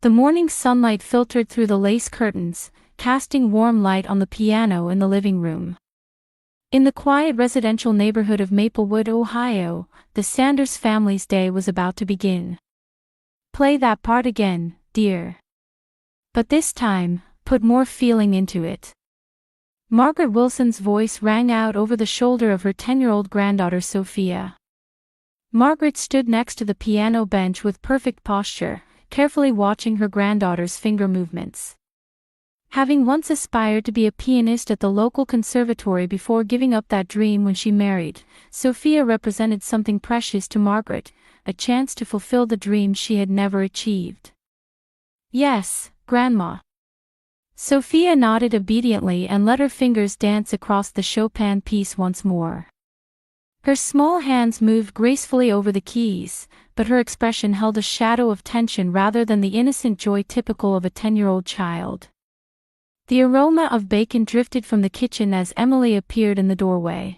The morning sunlight filtered through the lace curtains, casting warm light on the piano in the living room. In the quiet residential neighborhood of Maplewood, Ohio, the Sanders family's day was about to begin. "Play that part again, dear. But this time, put more feeling into it." Margaret Wilson's voice rang out over the shoulder of her 10-year-old granddaughter Sophia. Margaret stood next to the piano bench with perfect posture, carefully watching her granddaughter's finger movements. Having once aspired to be a pianist at the local conservatory before giving up that dream when she married, Sophia represented something precious to Margaret, a chance to fulfill the dream she had never achieved. "Yes, Grandma." Sophia nodded obediently and let her fingers dance across the Chopin piece once more. Her small hands moved gracefully over the keys, but her expression held a shadow of tension rather than the innocent joy typical of a 10-year-old child. The aroma of bacon drifted from the kitchen as Emily appeared in the doorway.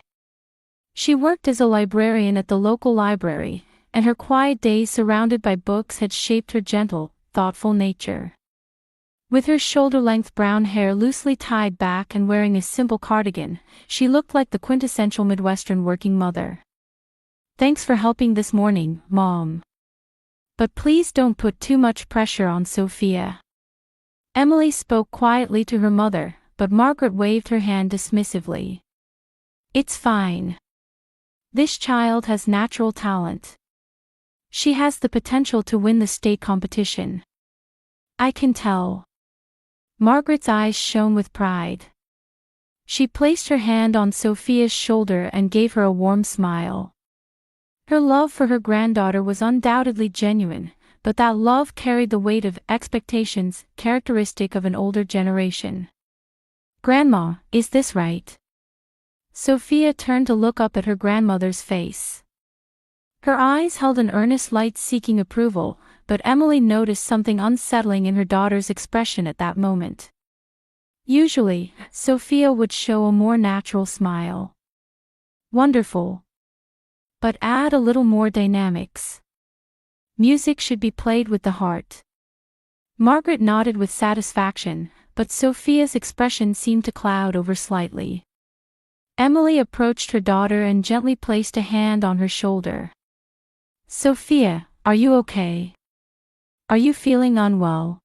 She worked as a librarian at the local library, and her quiet days surrounded by books had shaped her gentle, thoughtful nature. With her shoulder-length brown hair loosely tied back and wearing a simple cardigan, she looked like the quintessential Midwestern working mother. "Thanks for helping this morning, Mom. But please don't put too much pressure on Sophia." Emily spoke quietly to her mother, but Margaret waved her hand dismissively. "It's fine. This child has natural talent. She has the potential to win the state competition. I can tell." Margaret's eyes shone with pride. She placed her hand on Sophia's shoulder and gave her a warm smile. Her love for her granddaughter was undoubtedly genuine, but that love carried the weight of expectations characteristic of an older generation. "Grandma, is this right?" Sophia turned to look up at her grandmother's face. Her eyes held an earnest light seeking approval, but Emily noticed something unsettling in her daughter's expression at that moment. Usually, Sophia would show a more natural smile. "Wonderful. But add a little more dynamics. Music should be played with the heart." Margaret nodded with satisfaction, but Sophia's expression seemed to cloud over slightly. Emily approached her daughter and gently placed a hand on her shoulder. "Sophia, are you okay? Are you feeling unwell?"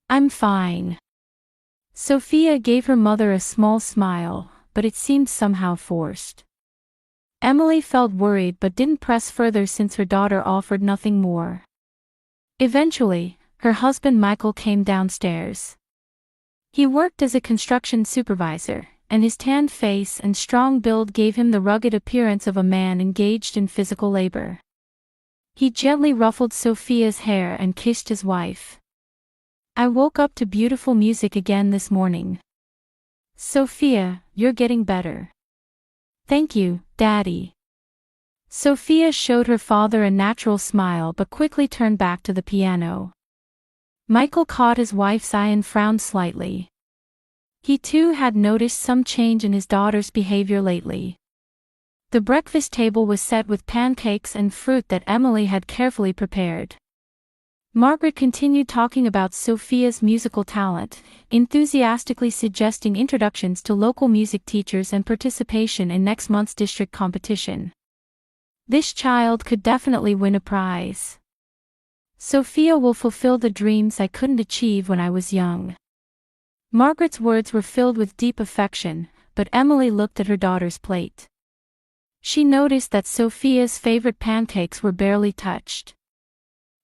"I'm fine." Sophia gave her mother a small smile, but it seemed somehow forced. Emily felt worried but didn't press further since her daughter offered nothing more. Eventually, her husband Michael came downstairs. He worked as a construction supervisor, and his tanned face and strong build gave him the rugged appearance of a man engaged in physical labor. He gently ruffled Sophia's hair and kissed his wife. "I woke up to beautiful music again this morning. Sophia, you're getting better." "Thank you, Daddy." Sophia showed her father a natural smile but quickly turned back to the piano. Michael caught his wife's eye and frowned slightly. He too had noticed some change in his daughter's behavior lately. The breakfast table was set with pancakes and fruit that Emily had carefully prepared. Margaret continued talking about Sophia's musical talent, enthusiastically suggesting introductions to local music teachers and participation in next month's district competition. "This child could definitely win a prize. Sophia will fulfill the dreams I couldn't achieve when I was young." Margaret's words were filled with deep affection, but Emily looked at her daughter's plate. She noticed that Sophia's favorite pancakes were barely touched.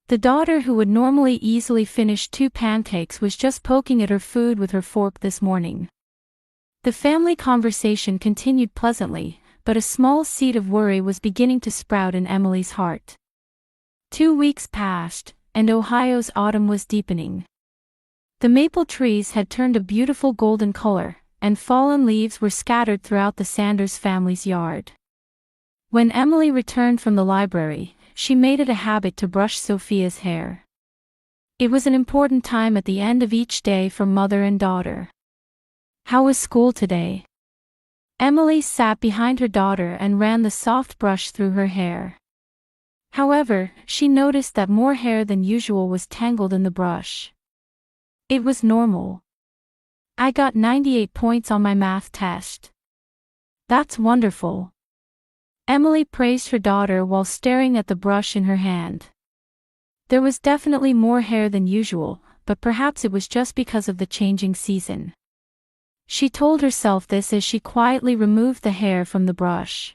The daughter who would normally easily finish 2 pancakes was just poking at her food with her fork this morning. The family conversation continued pleasantly, but a small seed of worry was beginning to sprout in Emily's heart. 2 weeks passed, and Ohio's autumn was deepening. The maple trees had turned a beautiful golden color, and fallen leaves were scattered throughout the Sanders family's yard. When Emily returned from the library, she made it a habit to brush Sophia's hair. It was an important time at the end of each day for mother and daughter. "How was school today?" Emily sat behind her daughter and ran the soft brush through her hair. However, she noticed that more hair than usual was tangled in the brush. It was normal. I got 98 points on my math test. That's wonderful. Emily praised her daughter while staring at the brush in her hand. There was definitely more hair than usual, but perhaps it was just because of the changing season. She told herself this as she quietly removed the hair from the brush.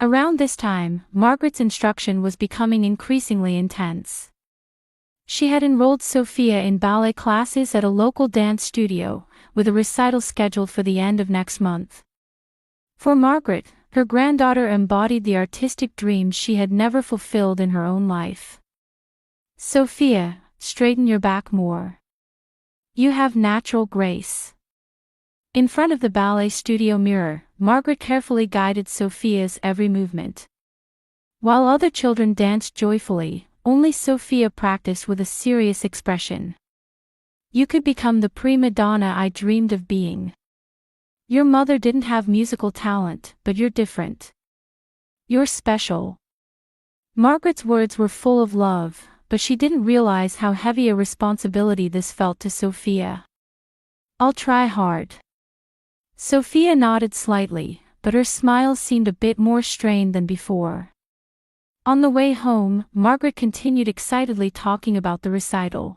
Around this time, Margaret's instruction was becoming increasingly intense. She had enrolled Sophia in ballet classes at a local dance studio, with a recital scheduled for the end of next month. For Margaret, her granddaughter embodied the artistic dreams she had never fulfilled in her own life. Sophia, straighten your back more. You have natural grace. In front of the ballet studio mirror, Margaret carefully guided Sophia's every movement. While other children danced joyfully, only Sophia practiced with a serious expression. You could become the prima donna I dreamed of being. Your mother didn't have musical talent, but you're different. You're special. Margaret's words were full of love, but she didn't realize how heavy a responsibility this felt to Sophia. I'll try hard. Sophia nodded slightly, but her smile seemed a bit more strained than before. On the way home, Margaret continued excitedly talking about the recital.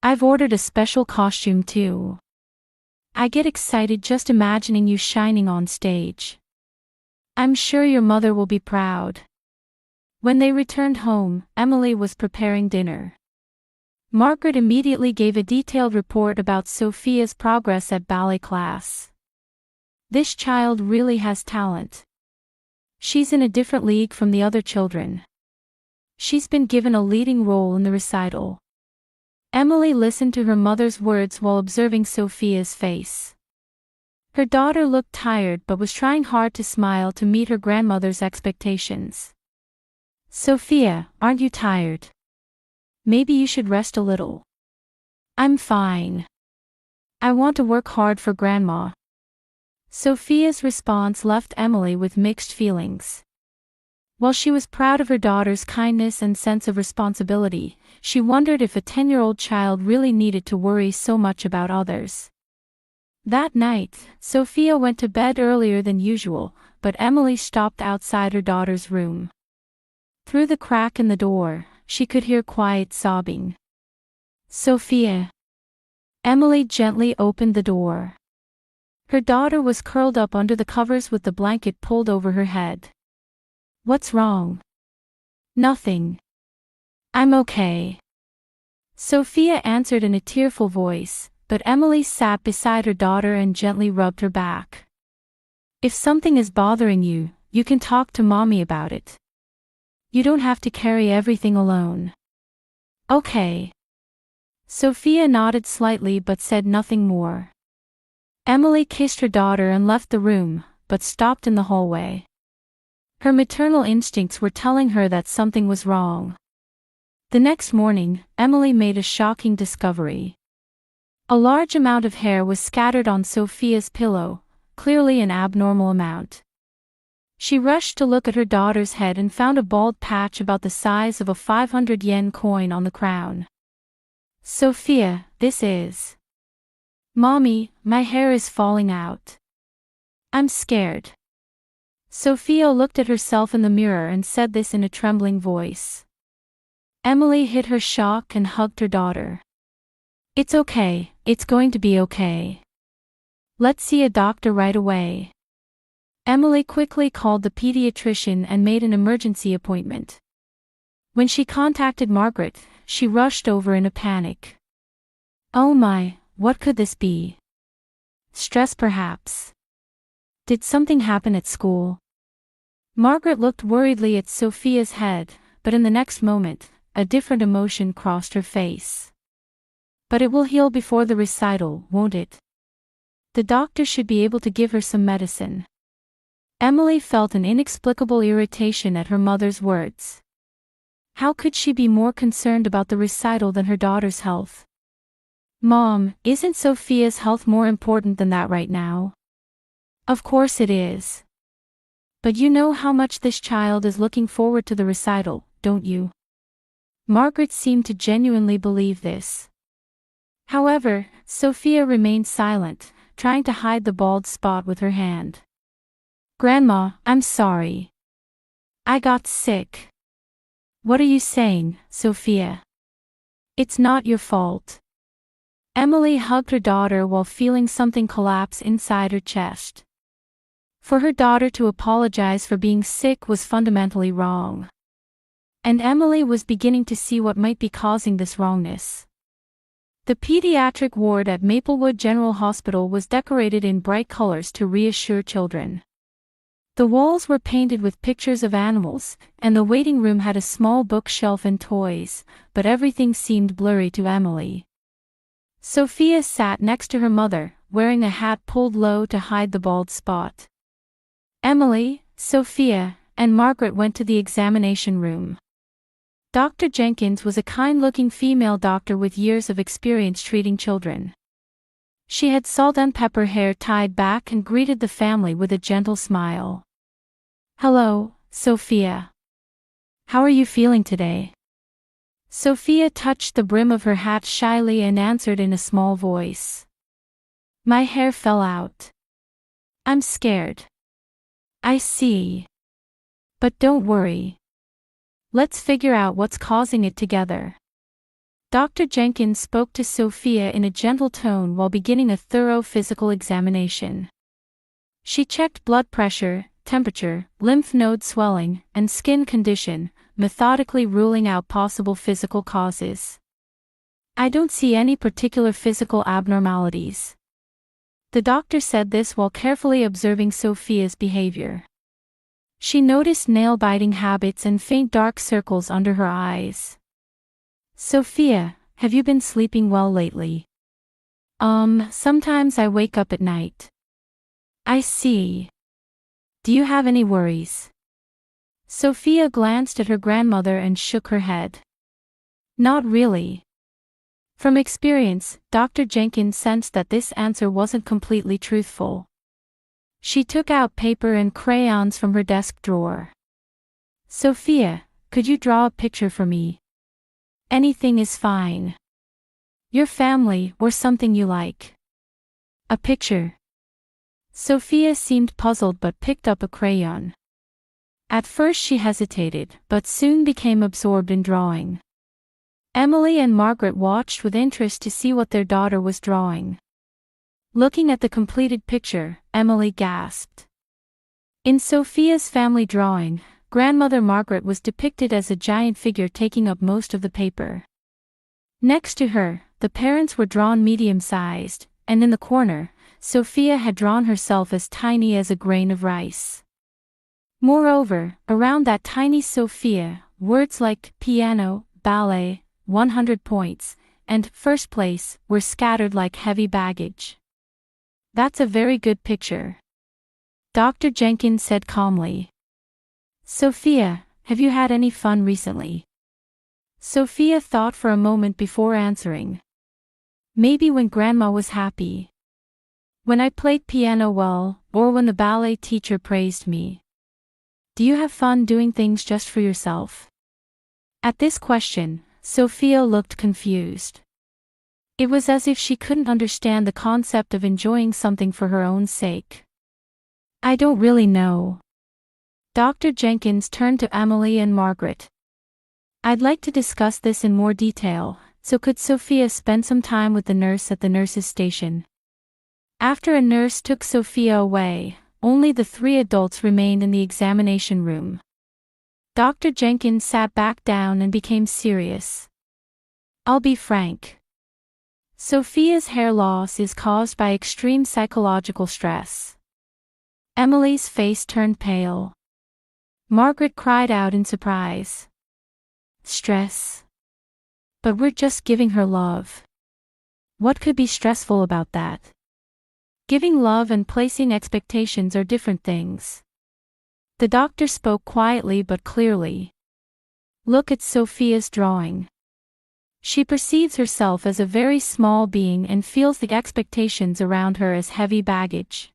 I've ordered a special costume too. I get excited just imagining you shining on stage. I'm sure your mother will be proud. When they returned home, Emily was preparing dinner. Margaret immediately gave a detailed report about Sophia's progress at ballet class. This child really has talent. She's in a different league from the other children. She's been given a leading role in the recital. Emily listened to her mother's words while observing Sophia's face. Her daughter looked tired but was trying hard to smile to meet her grandmother's expectations. Sophia, aren't you tired? Maybe you should rest a little. I'm fine. I want to work hard for Grandma. Sophia's response left Emily with mixed feelings. While she was proud of her daughter's kindness and sense of responsibility, she wondered if a 10-year-old child really needed to worry so much about others. That night, Sophia went to bed earlier than usual, but Emily stopped outside her daughter's room. Through the crack in the door, she could hear quiet sobbing. Sophia. Emily gently opened the door. Her daughter was curled up under the covers with the blanket pulled over her head. What's wrong? Nothing. I'm okay. Sophia answered in a tearful voice, but Emily sat beside her daughter and gently rubbed her back. If something is bothering you, you can talk to Mommy about it. You don't have to carry everything alone. Okay. Sophia nodded slightly but said nothing more. Emily kissed her daughter and left the room, but stopped in the hallway. Her maternal instincts were telling her that something was wrong. The next morning, Emily made a shocking discovery. A large amount of hair was scattered on Sophia's pillow, clearly an abnormal amount. She rushed to look at her daughter's head and found a bald patch about the size of a 500 yen coin on the crown. Sophia, this is... Mommy, my hair is falling out. I'm scared. Sophia looked at herself in the mirror and said this in a trembling voice. Emily hid her shock and hugged her daughter. It's okay, it's going to be okay. Let's see a doctor right away. Emily quickly called the pediatrician and made an emergency appointment. When she contacted Margaret, she rushed over in a panic. Oh my, what could this be? Stress perhaps. Did something happen at school? Margaret looked worriedly at Sophia's head, but in the next moment, a different emotion crossed her face. But it will heal before the recital, won't it? The doctor should be able to give her some medicine. Emily felt an inexplicable irritation at her mother's words. How could she be more concerned about the recital than her daughter's health? Mom, isn't Sophia's health more important than that right now? Of course it is. But you know how much this child is looking forward to the recital, don't you? Margaret seemed to genuinely believe this. However, Sophia remained silent, trying to hide the bald spot with her hand. Grandma, I'm sorry. I got sick. What are you saying, Sophia? It's not your fault. Emily hugged her daughter while feeling something collapse inside her chest. For her daughter to apologize for being sick was fundamentally wrong. And Emily was beginning to see what might be causing this wrongness. The pediatric ward at Maplewood General Hospital was decorated in bright colors to reassure children. The walls were painted with pictures of animals, and the waiting room had a small bookshelf and toys, but everything seemed blurry to Emily. Sophia sat next to her mother, wearing a hat pulled low to hide the bald spot. Emily, Sophia, and Margaret went to the examination room. Dr. Jenkins was a kind-looking female doctor with years of experience treating children. She had salt and pepper hair tied back and greeted the family with a gentle smile. "Hello, Sophia. How are you feeling today?" Sophia touched the brim of her hat shyly and answered in a small voice. "My hair fell out. I'm scared." "I see. But don't worry. Let's figure out what's causing it together." Dr. Jenkins spoke to Sophia in a gentle tone while beginning a thorough physical examination. She checked blood pressure, temperature, lymph node swelling, and skin condition, methodically ruling out possible physical causes. "I don't see any particular physical abnormalities." The doctor said this while carefully observing Sophia's behavior. She noticed nail-biting habits and faint dark circles under her eyes. "Sophia, have you been sleeping well lately?" Sometimes I wake up at night." "I see. Do you have any worries?" Sophia glanced at her grandmother and shook her head. "Not really." From experience, Dr. Jenkins sensed that this answer wasn't completely truthful. She took out paper and crayons from her desk drawer. "Sophia, could you draw a picture for me? Anything is fine. Your family or something you like." "A picture?" Sophia seemed puzzled but picked up a crayon. At first she hesitated, but soon became absorbed in drawing. Emily and Margaret watched with interest to see what their daughter was drawing. Looking at the completed picture, Emily gasped. In Sophia's family drawing, Grandmother Margaret was depicted as a giant figure taking up most of the paper. Next to her, the parents were drawn medium-sized, and in the corner, Sophia had drawn herself as tiny as a grain of rice. Moreover, around that tiny Sophia, words like piano, ballet, 100 points, and first place were scattered like heavy baggage. "That's a very good picture," Dr. Jenkins said calmly. "Sophia, have you had any fun recently?" Sophia thought for a moment before answering. "Maybe when Grandma was happy. When I played piano well, or when the ballet teacher praised me." "Do you have fun doing things just for yourself?" At this question, Sophia looked confused. It was as if she couldn't understand the concept of enjoying something for her own sake. "I don't really know." Dr. Jenkins turned to Emily and Margaret. "I'd like to discuss this in more detail, so could Sophia spend some time with the nurse at the nurse's station?" After a nurse took Sophia away, only the three adults remained in the examination room. Dr. Jenkins sat back down and became serious. "I'll be frank. Sophia's hair loss is caused by extreme psychological stress." Emily's face turned pale. Margaret cried out in surprise. "Stress? But we're just giving her love. What could be stressful about that?" Giving love and placing expectations are different things. The doctor spoke quietly but clearly. "Look at Sophia's drawing. She perceives herself as a very small being and feels the expectations around her as heavy baggage.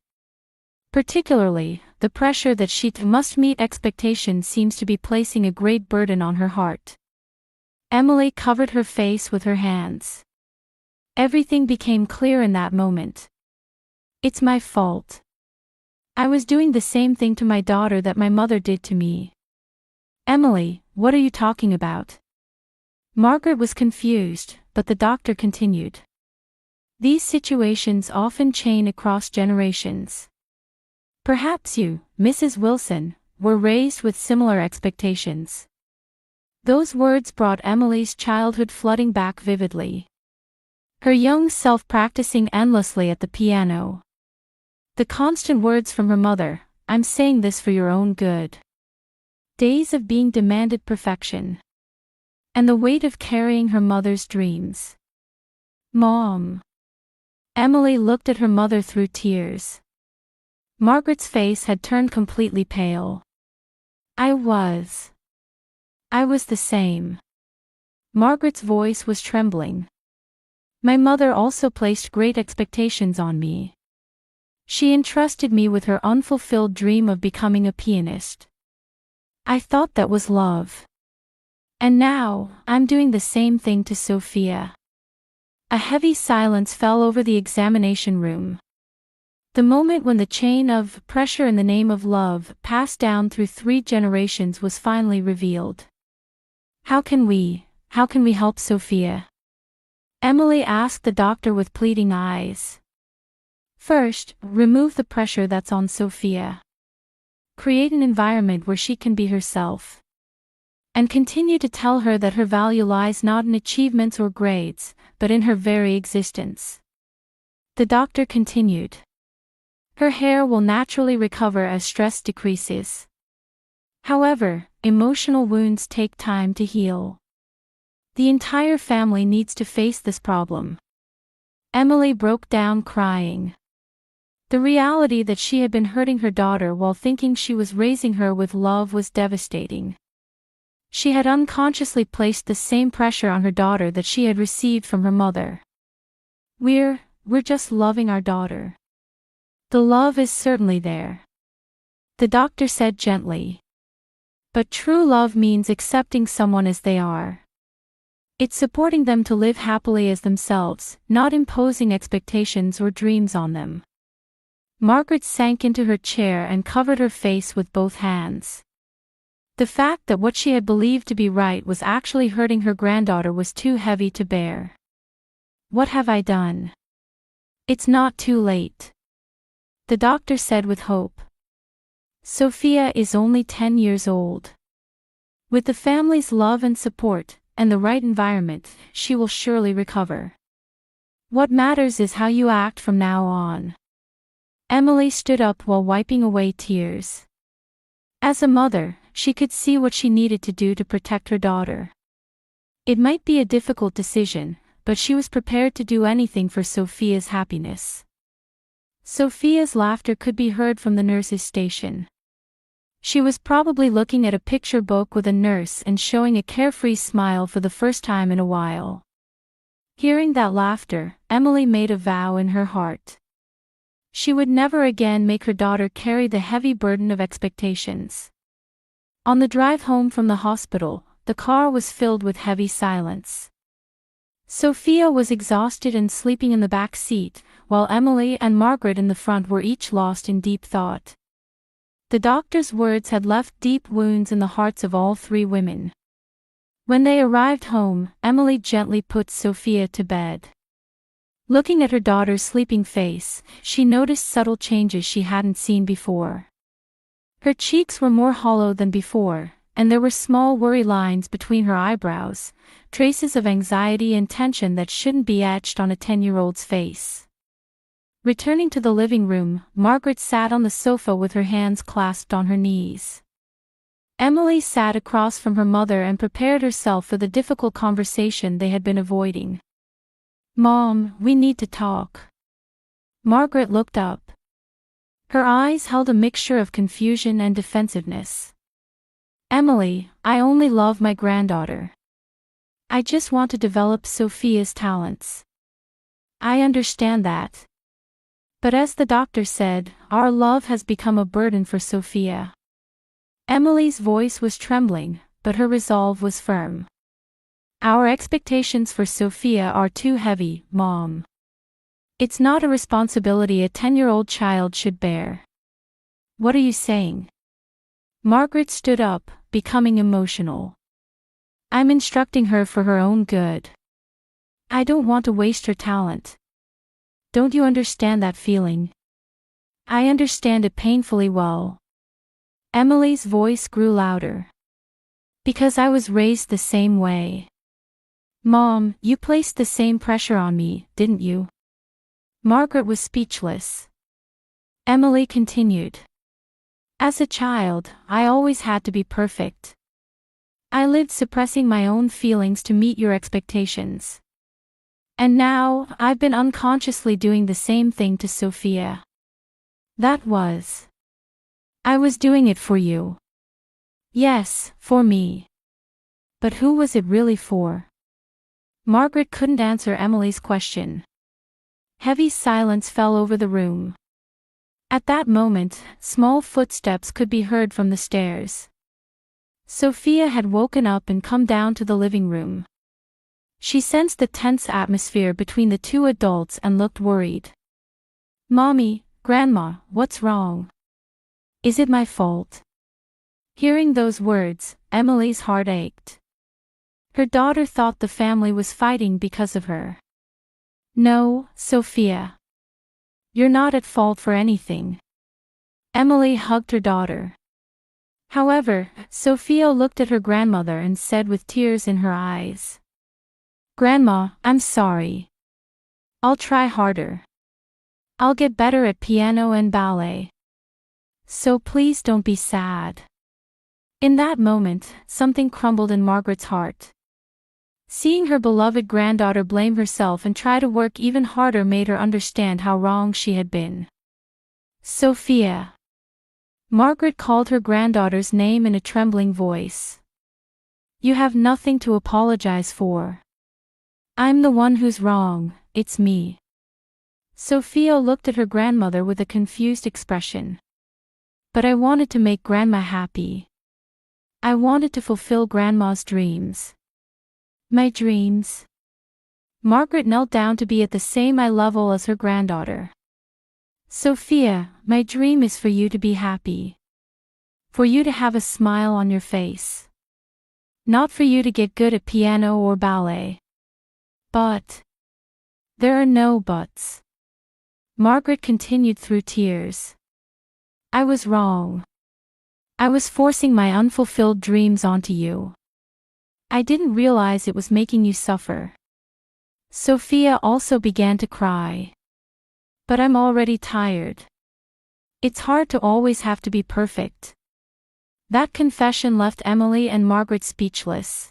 Particularly, the pressure that she must meet expectations seems to be placing a great burden on her heart. Emily covered her face with her hands. Everything became clear in that moment. It's my fault. I was doing the same thing to my daughter that my mother did to me. Emily, what are you talking about? Margaret was confused, but the doctor continued. These situations often chain across generations. Perhaps you, Mrs. Wilson, were raised with similar expectations. Those words brought Emily's childhood flooding back vividly. Her young self practicing endlessly at the piano. The constant words from her mother, I'm saying this for your own good. Days of being demanded perfection. And the weight of carrying her mother's dreams. Mom. Emily looked at her mother through tears. Margaret's face had turned completely pale. I was the same. Margaret's voice was trembling. My mother also placed great expectations on me. She entrusted me with her unfulfilled dream of becoming a pianist. I thought that was love. And now, I'm doing the same thing to Sophia. A heavy silence fell over the examination room. The moment when the chain of pressure in the name of love passed down through 3 generations was finally revealed. How can we help Sophia? Emily asked the doctor with pleading eyes. First, remove the pressure that's on Sophia. Create an environment where she can be herself. And continue to tell her that her value lies not in achievements or grades, but in her very existence. The doctor continued. Her hair will naturally recover as stress decreases. However, emotional wounds take time to heal. The entire family needs to face this problem. Emily broke down crying. The reality that she had been hurting her daughter while thinking she was raising her with love was devastating. She had unconsciously placed the same pressure on her daughter that she had received from her mother. We're just loving our daughter. The love is certainly there. The doctor said gently. But true love means accepting someone as they are. It's supporting them to live happily as themselves, not imposing expectations or dreams on them. Margaret sank into her chair and covered her face with both hands. The fact that what she had believed to be right was actually hurting her granddaughter was too heavy to bear. What have I done? It's not too late. The doctor said with hope. Sophia is only 10 years old. With the family's love and support, and the right environment, she will surely recover. What matters is how you act from now on. Emily stood up while wiping away tears. As a mother, she could see what she needed to do to protect her daughter. It might be a difficult decision, but she was prepared to do anything for Sophia's happiness. Sophia's laughter could be heard from the nurse's station. She was probably looking at a picture book with a nurse and showing a carefree smile for the first time in a while. Hearing that laughter, Emily made a vow in her heart. She would never again make her daughter carry the heavy burden of expectations. On the drive home from the hospital, the car was filled with heavy silence. Sophia was exhausted and sleeping in the back seat, while Emily and Margaret in the front were each lost in deep thought. The doctor's words had left deep wounds in the hearts of all 3 women. When they arrived home, Emily gently put Sophia to bed. Looking at her daughter's sleeping face, she noticed subtle changes she hadn't seen before. Her cheeks were more hollow than before, and there were small worry lines between her eyebrows, traces of anxiety and tension that shouldn't be etched on a 10-year-old's face. Returning to the living room, Margaret sat on the sofa with her hands clasped on her knees. Emily sat across from her mother and prepared herself for the difficult conversation they had been avoiding. Mom, we need to talk. Margaret looked up. Her eyes held a mixture of confusion and defensiveness. Emily, I only love my granddaughter. I just want to develop Sophia's talents. I understand that. But as the doctor said, our love has become a burden for Sophia. Emily's voice was trembling, but her resolve was firm. Our expectations for Sophia are too heavy, Mom. It's not a responsibility a 10-year-old child should bear. What are you saying? Margaret stood up, becoming emotional. I'm instructing her for her own good. I don't want to waste her talent. Don't you understand that feeling? I understand it painfully well. Emily's voice grew louder. Because I was raised the same way. Mom, you placed the same pressure on me, didn't you? Margaret was speechless. Emily continued. As a child, I always had to be perfect. I lived suppressing my own feelings to meet your expectations. And now, I've been unconsciously doing the same thing to Sophia. I was doing it for you. Yes, for me. But who was it really for? Margaret couldn't answer Emily's question. Heavy silence fell over the room. At that moment, small footsteps could be heard from the stairs. Sophia had woken up and come down to the living room. She sensed the tense atmosphere between the two adults and looked worried. Mommy, Grandma, what's wrong? Is it my fault? Hearing those words, Emily's heart ached. Her daughter thought the family was fighting because of her. No, Sophia. You're not at fault for anything. Emily hugged her daughter. However, Sophia looked at her grandmother and said with tears in her eyes, Grandma, I'm sorry. I'll try harder. I'll get better at piano and ballet. So please don't be sad. In that moment, something crumbled in Margaret's heart. Seeing her beloved granddaughter blame herself and try to work even harder made her understand how wrong she had been. Sophia. Margaret called her granddaughter's name in a trembling voice. You have nothing to apologize for. I'm the one who's wrong, it's me. Sophia looked at her grandmother with a confused expression. But I wanted to make Grandma happy. I wanted to fulfill Grandma's dreams. My dreams? Margaret knelt down to be at the same eye level as her granddaughter. Sophia, my dream is for you to be happy. For you to have a smile on your face. Not for you to get good at piano or ballet. But there are no buts. Margaret continued through tears. I was wrong. I was forcing my unfulfilled dreams onto you. I didn't realize it was making you suffer. Sophia also began to cry. But I'm already tired. It's hard to always have to be perfect. That confession left Emily and Margaret speechless.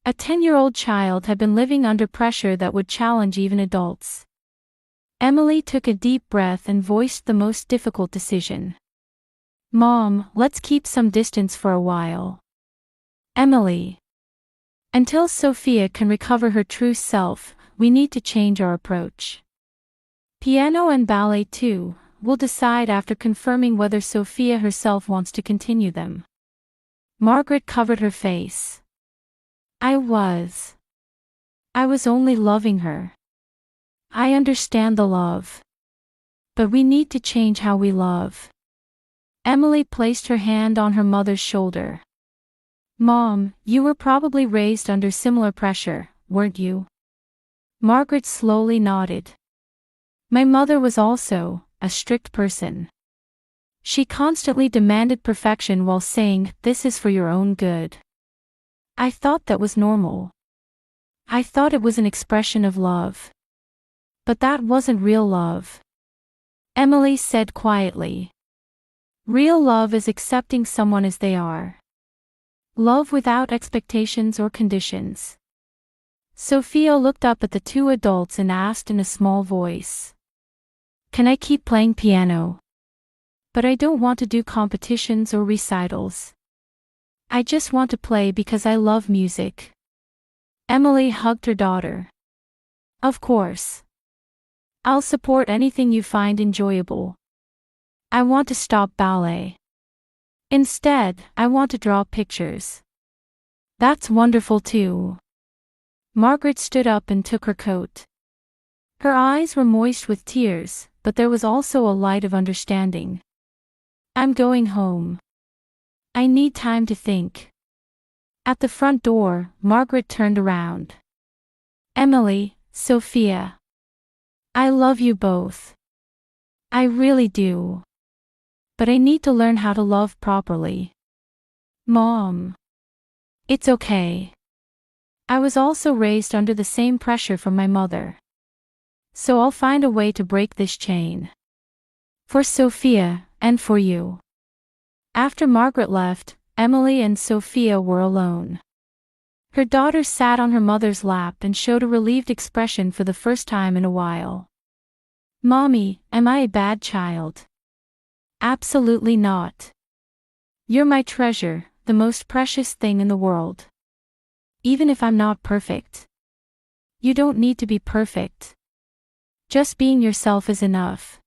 A 10-year-old child had been living under pressure that would challenge even adults. Emily took a deep breath and voiced the most difficult decision. Mom, let's keep some distance for a while. Emily. Until Sophia can recover her true self, we need to change our approach. Piano and ballet too, we'll decide after confirming whether Sophia herself wants to continue them. Margaret covered her face. I was only loving her. I understand the love. But we need to change how we love. Emily placed her hand on her mother's shoulder. Mom, you were probably raised under similar pressure, weren't you? Margaret slowly nodded. My mother was also a strict person. She constantly demanded perfection while saying, "This is for your own good." I thought that was normal. I thought it was an expression of love. But that wasn't real love. Emily said quietly. Real love is accepting someone as they are. Love without expectations or conditions. Sophia looked up at the two adults and asked in a small voice. Can I keep playing piano? But I don't want to do competitions or recitals. I just want to play because I love music. Emily hugged her daughter. Of course. I'll support anything you find enjoyable. I want to stop ballet. Instead, I want to draw pictures. That's wonderful too. Margaret stood up and took her coat. Her eyes were moist with tears, but there was also a light of understanding. I'm going home. I need time to think. At the front door, Margaret turned around. Emily, Sophia. I love you both. I really do. But I need to learn how to love properly. Mom. It's okay. I was also raised under the same pressure from my mother. So I'll find a way to break this chain. For Sophia, and for you. After Margaret left, Emily and Sophia were alone. Her daughter sat on her mother's lap and showed a relieved expression for the first time in a while. Mommy, am I a bad child? Absolutely not. You're my treasure, the most precious thing in the world. Even if I'm not perfect. You don't need to be perfect. Just being yourself is enough.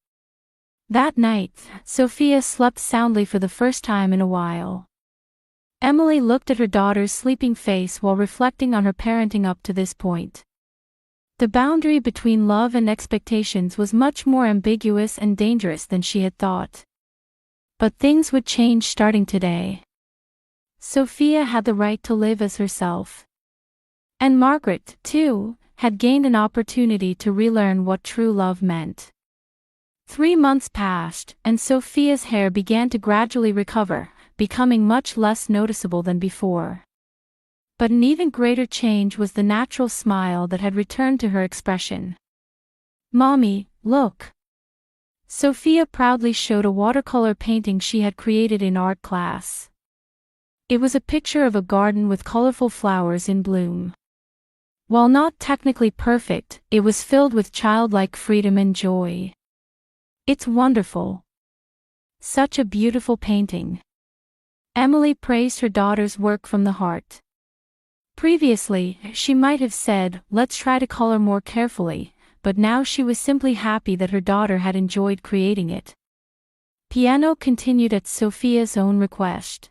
That night, Sophia slept soundly for the first time in a while. Emily looked at her daughter's sleeping face while reflecting on her parenting up to this point. The boundary between love and expectations was much more ambiguous and dangerous than she had thought. But things would change starting today. Sophia had the right to live as herself. And Margaret, too, had gained an opportunity to relearn what true love meant. 3 months passed, and Sophia's hair began to gradually recover, becoming much less noticeable than before. But an even greater change was the natural smile that had returned to her expression. Mommy, look. Sophia proudly showed a watercolor painting she had created in art class. It was a picture of a garden with colorful flowers in bloom. While not technically perfect, it was filled with childlike freedom and joy. It's wonderful. Such a beautiful painting. Emily praised her daughter's work from the heart. Previously, she might have said, let's try to color more carefully, but now she was simply happy that her daughter had enjoyed creating it. Piano continued at Sophia's own request.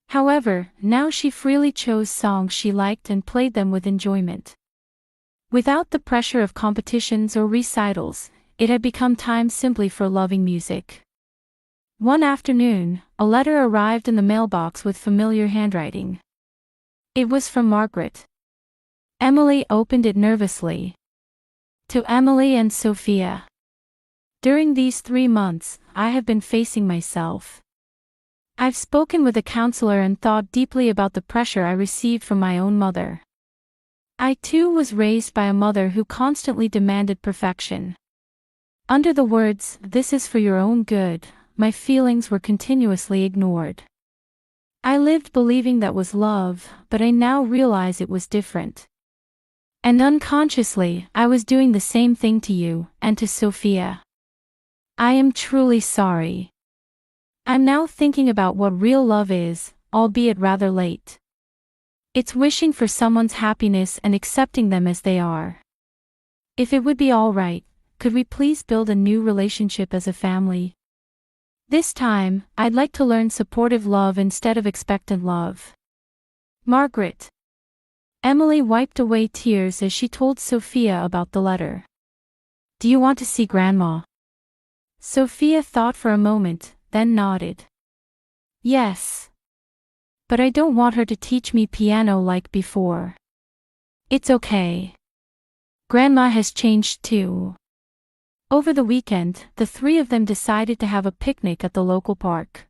However, now she freely chose songs she liked and played them with enjoyment. Without the pressure of competitions or recitals, it had become time simply for loving music. One afternoon, a letter arrived in the mailbox with familiar handwriting. It was from Margaret. Emily opened it nervously. To Emily and Sophia. During these 3 months, I have been facing myself. I've spoken with a counselor and thought deeply about the pressure I received from my own mother. I too was raised by a mother who constantly demanded perfection. Under the words, "This is for your own good," my feelings were continuously ignored. I lived believing that was love, but I now realize it was different. And unconsciously, I was doing the same thing to you, and to Sophia. I am truly sorry. I'm now thinking about what real love is, albeit rather late. It's wishing for someone's happiness and accepting them as they are. If it would be all right, could we please build a new relationship as a family? This time, I'd like to learn supportive love instead of expectant love. Margaret. Emily wiped away tears as she told Sophia about the letter. Do you want to see Grandma? Sophia thought for a moment, then nodded. Yes. But I don't want her to teach me piano like before. It's okay. Grandma has changed too. Over the weekend, the 3 of them decided to have a picnic at the local park.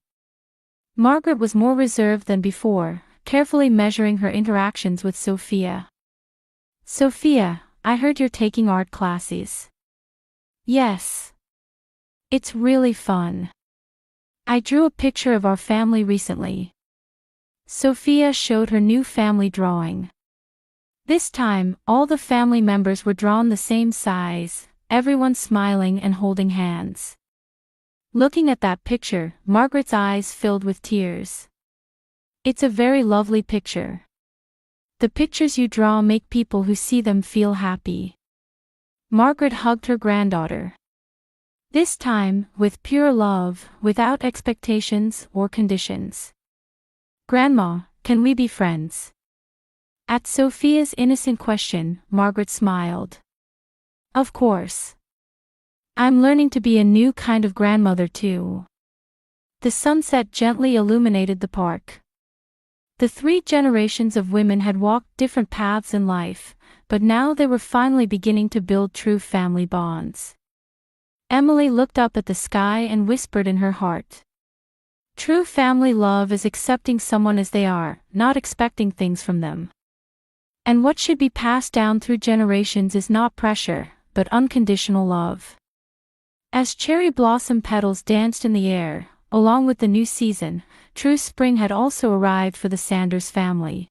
Margaret was more reserved than before, carefully measuring her interactions with Sophia. Sophia, I heard you're taking art classes. Yes. It's really fun. I drew a picture of our family recently. Sophia showed her new family drawing. This time, all the family members were drawn the same size, everyone smiling and holding hands. Looking at that picture, Margaret's eyes filled with tears. It's a very lovely picture. The pictures you draw make people who see them feel happy. Margaret hugged her granddaughter. This time, with pure love, without expectations or conditions. "Grandma, can we be friends?" At Sophia's innocent question, Margaret smiled. "Of course. I'm learning to be a new kind of grandmother too." The sunset gently illuminated the park. The three generations of women had walked different paths in life, but now they were finally beginning to build true family bonds. Emily looked up at the sky and whispered in her heart. True family love is accepting someone as they are, not expecting things from them. And what should be passed down through generations is not pressure, but unconditional love. As cherry blossom petals danced in the air, along with the new season, true spring had also arrived for the Sanders family.